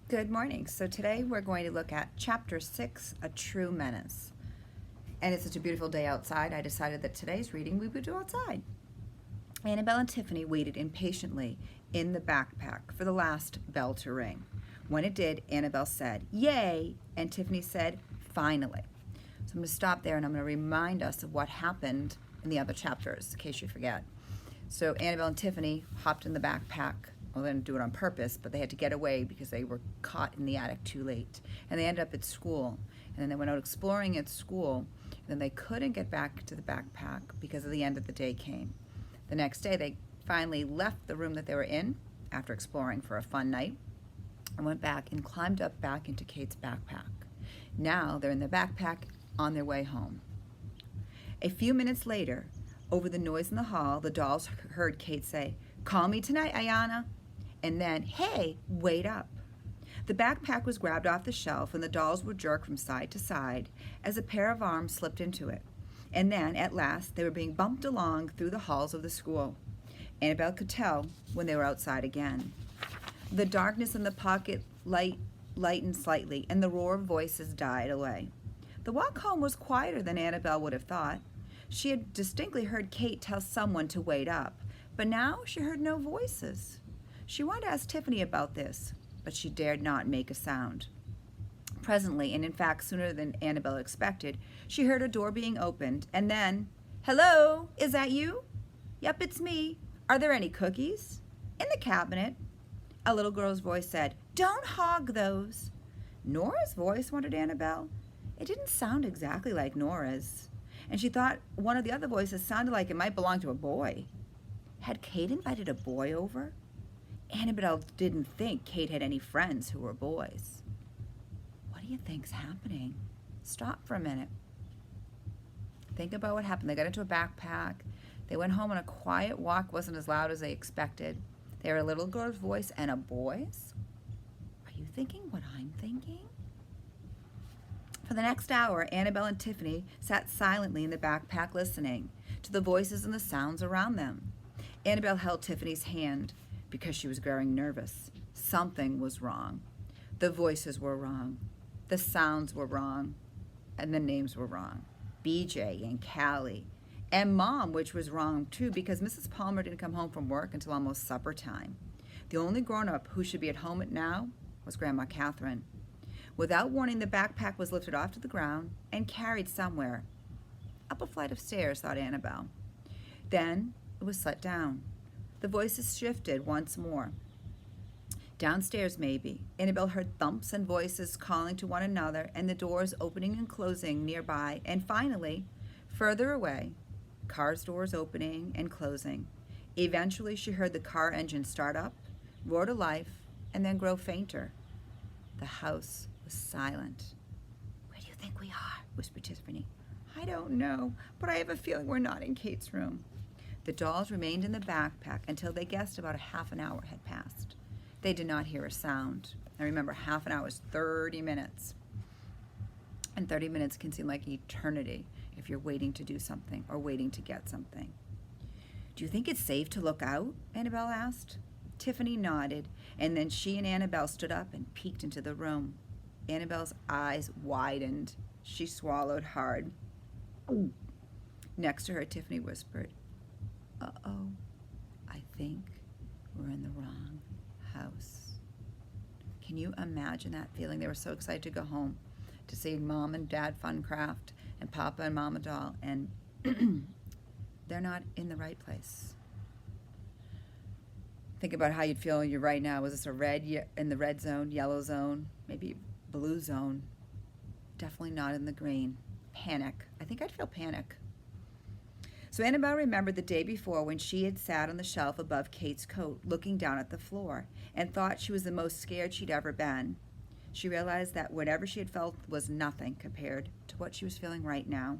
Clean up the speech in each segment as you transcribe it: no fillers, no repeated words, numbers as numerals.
Good morning. So today we're going to look at Chapter 6, A True Menace. And it's such a beautiful day outside, I decided that today's reading we would do outside. Annabelle and Tiffany waited impatiently in the backpack for the last bell to ring. When it did, Annabelle said, "Yay!" and Tiffany said, "Finally." So I'm going to stop there and I'm going to remind us of what happened in the other chapters, in case you forget. So Annabelle and Tiffany hopped in the backpack. Well, they didn't do it on purpose, but they had to get away because they were caught in the attic too late. And they ended up at school. And then they went out exploring at school. And then they couldn't get back to the backpack because the end of the day came. The next day, they finally left the room that they were in after exploring for a fun night and went back and climbed up back into Kate's backpack. Now they're in the backpack on their way home. A few minutes later, over the noise in the hall, the dolls heard Kate say, "Call me tonight, Ayana." And then, "Hey, wait up." The backpack was grabbed off the shelf and the dolls were jerked from side to side as a pair of arms slipped into it. And then, at last, they were being bumped along through the halls of the school. Annabelle could tell when they were outside again. The darkness in the pocket lightened slightly and the roar of voices died away. The walk home was quieter than Annabelle would have thought. She had distinctly heard Kate tell someone to wait up, but now she heard no voices. She wanted to ask Tiffany about this, but she dared not make a sound. Presently, and in fact sooner than Annabelle expected, she heard a door being opened, and then, "Hello, is that you?" "Yep, it's me. Are there any cookies?" "In the cabinet." A little girl's voice said, "Don't hog those." Nora's voice, wondered Annabelle. It didn't sound exactly like Nora's, and she thought one of the other voices sounded like it might belong to a boy. Had Kate invited a boy over? Annabelle didn't think Kate had any friends who were boys. What do you think's happening? Stop for a minute. Think about what happened. They got into a backpack. They went home on a quiet walk. Wasn't as loud as they expected. They heard a little girl's voice and a boy's. Are you thinking what I'm thinking? For the next hour, Annabelle and Tiffany sat silently in the backpack listening to the voices and the sounds around them. Annabelle held Tiffany's hand because she was growing nervous. Something was wrong. The voices were wrong. The sounds were wrong. And the names were wrong. BJ and Callie. And Mom, which was wrong too because Mrs. Palmer didn't come home from work until almost supper time. The only grown-up who should be at home now was Grandma Catherine. Without warning, the backpack was lifted off to the ground and carried somewhere. Up a flight of stairs, thought Annabelle. Then it was set down. The voices shifted once more. Downstairs, maybe. Annabelle heard thumps and voices calling to one another and the doors opening and closing nearby. And finally, further away, cars' doors opening and closing. Eventually, she heard the car engine start up, roar to life, and then grow fainter. The house was silent. "Where do you think we are?" whispered Tiffany. "I don't know, but I have a feeling we're not in Kate's room." The dolls remained in the backpack until they guessed about a half an hour had passed. They did not hear a sound. Now remember, half an hour is 30 minutes. And 30 minutes can seem like eternity if you're waiting to do something or waiting to get something. "Do you think it's safe to look out?" Annabelle asked. Tiffany nodded, and then she and Annabelle stood up and peeked into the room. Annabelle's eyes widened. She swallowed hard. Next to her, Tiffany whispered, "Uh-oh, I think we're in the wrong house." Can you imagine that feeling? They were so excited to go home, to see Mom and Dad Funcraft and Papa and Mama Doll, and they're not in the right place. Think about how you'd feel you're right now. Was this in the red zone, yellow zone, maybe blue zone? Definitely not in the green. Panic. I think I'd feel panic. So Annabelle remembered the day before when she had sat on the shelf above Kate's coat, looking down at the floor, and thought she was the most scared she'd ever been. She realized that whatever she had felt was nothing compared to what she was feeling right now.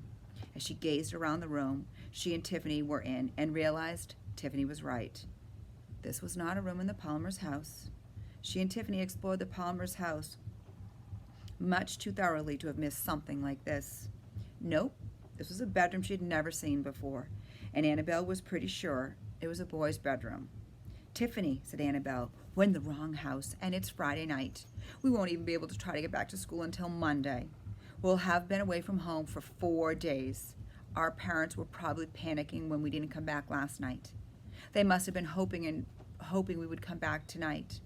As she gazed around the room she and Tiffany were in and realized Tiffany was right. This was not a room in the Palmer's house. She and Tiffany explored the Palmer's house much too thoroughly to have missed something like this. Nope. This was a bedroom she had never seen before, and Annabelle was pretty sure it was a boy's bedroom. Tiffany, said Annabelle, we're in the wrong house, and it's Friday night. We won't even be able to try to get back to school until Monday. We'll have been away from home for 4 days. Our parents were probably panicking when we didn't come back last night. They must have been hoping we would come back tonight.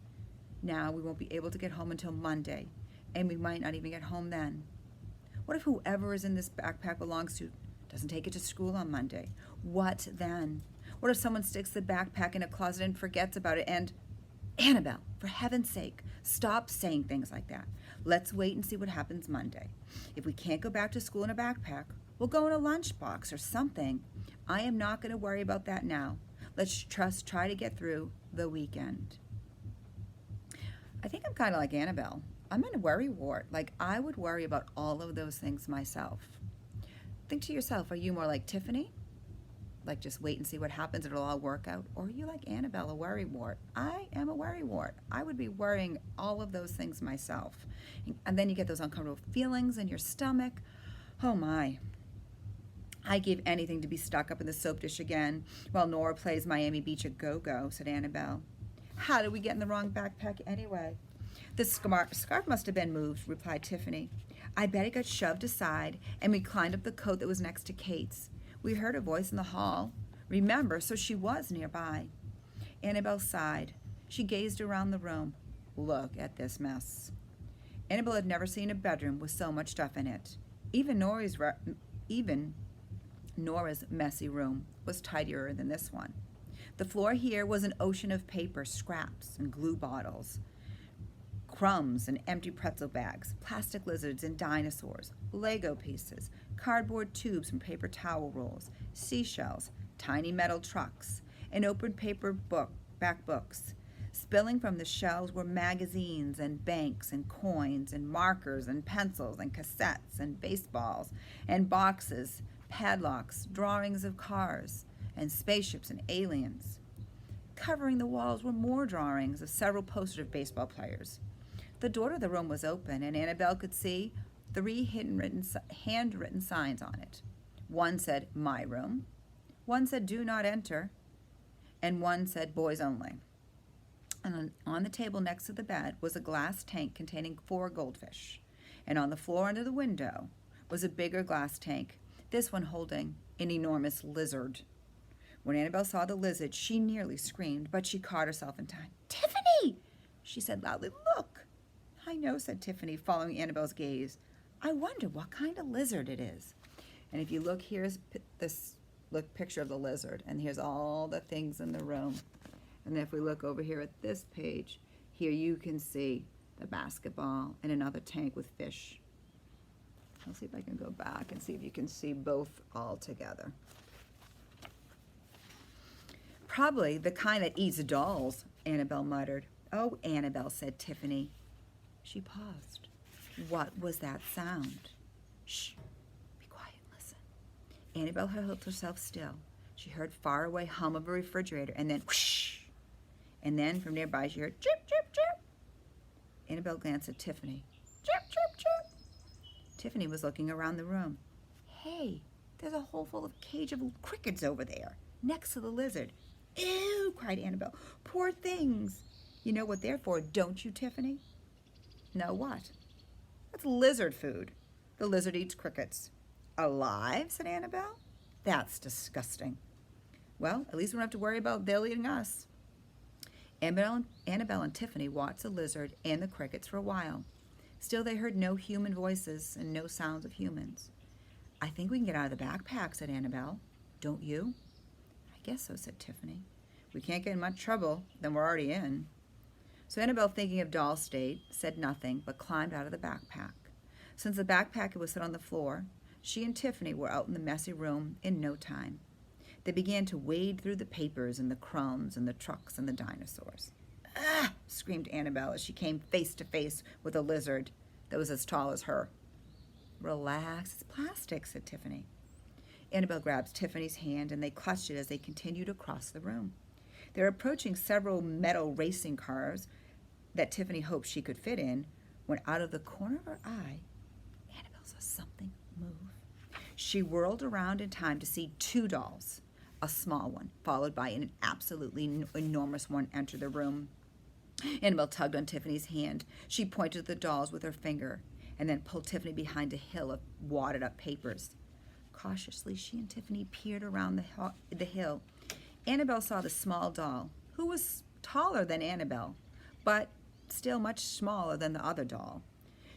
Now we won't be able to get home until Monday, and we might not even get home then. What if whoever is in this backpack belongs to doesn't take it to school on Monday? What then? What if someone sticks the backpack in a closet and forgets about it and... Annabelle, for heaven's sake, stop saying things like that. Let's wait and see what happens Monday. If we can't go back to school in a backpack, we'll go in a lunchbox or something. I am not going to worry about that now. Let's try to get through the weekend. I think I'm kind of like Annabelle. I'm in a worry wart. Like, I would worry about all of those things myself. Think to yourself, are you more like Tiffany? Like, just wait and see what happens, it'll all work out? Or are you like Annabelle, a worry wart? I am a worry wart. I would be worrying all of those things myself. And then you get those uncomfortable feelings in your stomach. Oh my. I'd give anything to be stuck up in the soap dish again while Nora plays Miami Beach a go-go, said Annabelle. How did we get in the wrong backpack anyway? The scarf must have been moved, replied Tiffany. I bet it got shoved aside, and we climbed up the coat that was next to Kate's. We heard a voice in the hall. Remember, so she was nearby. Annabelle sighed. She gazed around the room. Look at this mess. Annabelle had never seen a bedroom with so much stuff in it. Even Nora's messy room was tidier than this one. The floor here was an ocean of paper, scraps, and glue bottles, crumbs and empty pretzel bags, plastic lizards and dinosaurs, Lego pieces, cardboard tubes and paper towel rolls, seashells, tiny metal trucks, and open paper back books. Spilling from the shelves were magazines and banks and coins and markers and pencils and cassettes and baseballs and boxes, padlocks, drawings of cars and spaceships and aliens. Covering the walls were more drawings of several posters of baseball players. The door to the room was open, and Annabelle could see 3 handwritten signs on it. One said, "My room." One said, "Do not enter." And one said, "Boys only." And on the table next to the bed was a glass tank containing 4 goldfish. And on the floor under the window was a bigger glass tank, this one holding an enormous lizard. When Annabelle saw the lizard, she nearly screamed, but she caught herself in time. "Tiffany!" she said loudly. "Look!" "I know," said Tiffany, following Annabelle's gaze. "I wonder what kind of lizard it is." And if you look, here's this picture of the lizard, and here's all the things in the room. And if we look over here at this page, here you can see the basketball and another tank with fish. I'll see if I can go back and see if you can see both all together. "Probably the kind that eats dolls," Annabelle muttered. "Oh, Annabelle," said Tiffany. She paused. What was that sound? Shh, be quiet and listen. Annabelle held herself still. She heard faraway hum of a refrigerator, and then whoosh. And then from nearby she heard chirp, chirp, chirp. Annabelle glanced at Tiffany. Chirp, chirp, chirp. Tiffany was looking around the room. Hey, there's a hole full of cage of crickets over there, next to the lizard. Ew, cried Annabelle. Poor things. You know what they're for, don't you, Tiffany? No, what? That's lizard food. The lizard eats crickets. Alive, said Annabelle. That's disgusting. Well, at least we don't have to worry about them eating us. Annabelle and Tiffany watched the lizard and the crickets for a while. Still, they heard no human voices and no sounds of humans. I think we can get out of the backpack, said Annabelle. Don't you? I guess so, said Tiffany. We can't get in much trouble than we're already in. So Annabelle, thinking of Doll State, said nothing but climbed out of the backpack. Since the backpack was set on the floor, she and Tiffany were out in the messy room in no time. They began to wade through the papers and the crumbs and the trucks and the dinosaurs. Ah! Screamed Annabelle as she came face to face with a lizard that was as tall as her. Relax, it's plastic, said Tiffany. Annabelle grabbed Tiffany's hand and they clutched it as they continued across the room. They were approaching several metal racing cars that Tiffany hoped she could fit in, when out of the corner of her eye, Annabelle saw something move. She whirled around in time to see 2 dolls, A small one, followed by an absolutely enormous one, entered the room. Annabelle tugged on Tiffany's hand. She pointed to the dolls with her finger and then pulled Tiffany behind a hill of wadded up papers. Cautiously, she and Tiffany peered around the hill. Annabelle saw the small doll, who was taller than Annabelle, but still much smaller than the other doll.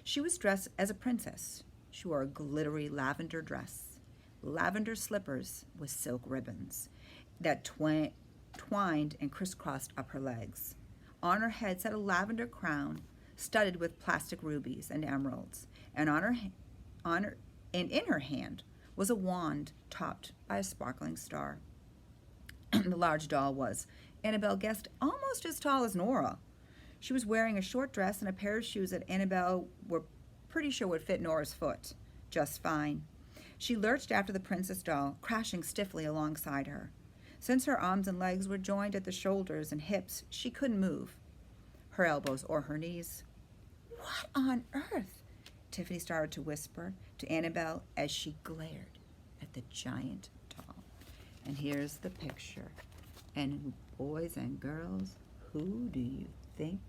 She was dressed as a princess. She wore a glittery lavender dress, lavender slippers with silk ribbons that twined and crisscrossed up her legs. On her head sat a lavender crown studded with plastic rubies and emeralds, and in her hand was a wand topped by a sparkling star. The large doll was, Annabelle guessed, almost as tall as Nora. She was wearing a short dress and a pair of shoes that Annabelle were pretty sure would fit Nora's foot just fine. She lurched after the princess doll, crashing stiffly alongside her. Since her arms and legs were joined at the shoulders and hips, she couldn't move her elbows or her knees. "What on earth?" Tiffany started to whisper to Annabelle as she glared at the giant doll. And here's the picture. And boys and girls, who do you think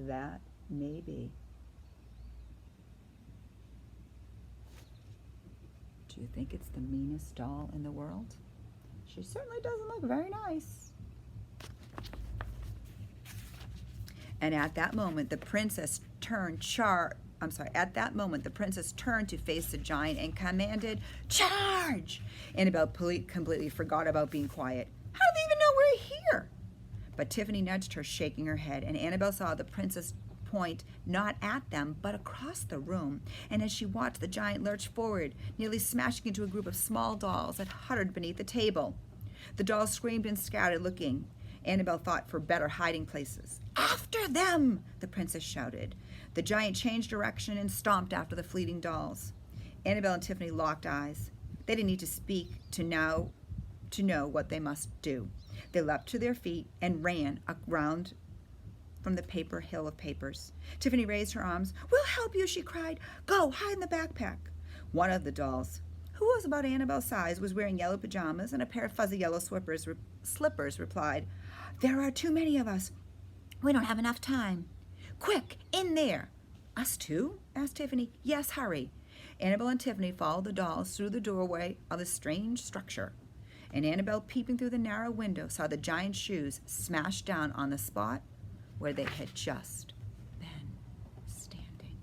that may be? Do you think it's the meanest doll in the world? She certainly doesn't look very nice. And at that moment, the princess turned to face the giant and commanded, "Charge!" Annabelle completely forgot about being quiet. How do they even know we're here? But Tiffany nudged her, shaking her head, and Annabelle saw the princess point not at them, but across the room. And as she watched, the giant lurch forward, nearly smashing into a group of small dolls that huttered beneath the table. The dolls screamed and scattered, looking, Annabelle thought, for better hiding places. "After them!" the princess shouted. The giant changed direction and stomped after the fleeting dolls. Annabelle and Tiffany locked eyes. They didn't need to speak to know what they must do. They leapt to their feet and ran around from the paper hill of papers. Tiffany raised her arms. "We'll help you," she cried. "Go, hide in the backpack." One of the dolls, who was about Annabelle's size, was wearing yellow pajamas and a pair of fuzzy yellow slippers, replied, "There are too many of us. We don't have enough time." "Quick, in there." "Us too?" asked Tiffany. "Yes, hurry." Annabelle and Tiffany followed the dolls through the doorway of the strange structure. And Annabelle, peeping through the narrow window, saw the giant shoes smash down on the spot where they had just been standing.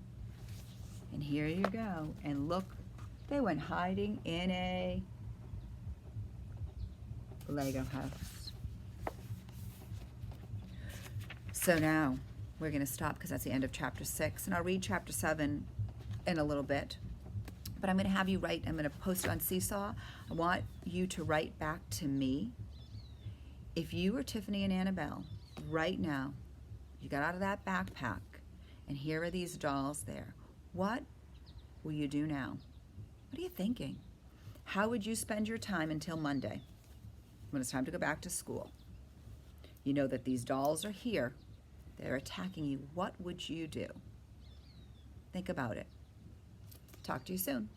And here you go. And look, they went hiding in a Lego house. So now we're going to stop because that's the end of chapter 6. And I'll read chapter 7 in a little bit. But I'm going to have you write. I'm going to post it on Seesaw. I want you to write back to me. If you were Tiffany and Annabelle right now, you got out of that backpack, and here are these dolls there. What will you do now? What are you thinking? How would you spend your time until Monday, when it's time to go back to school? You know that these dolls are here. They're attacking you. What would you do? Think about it. Talk to you soon.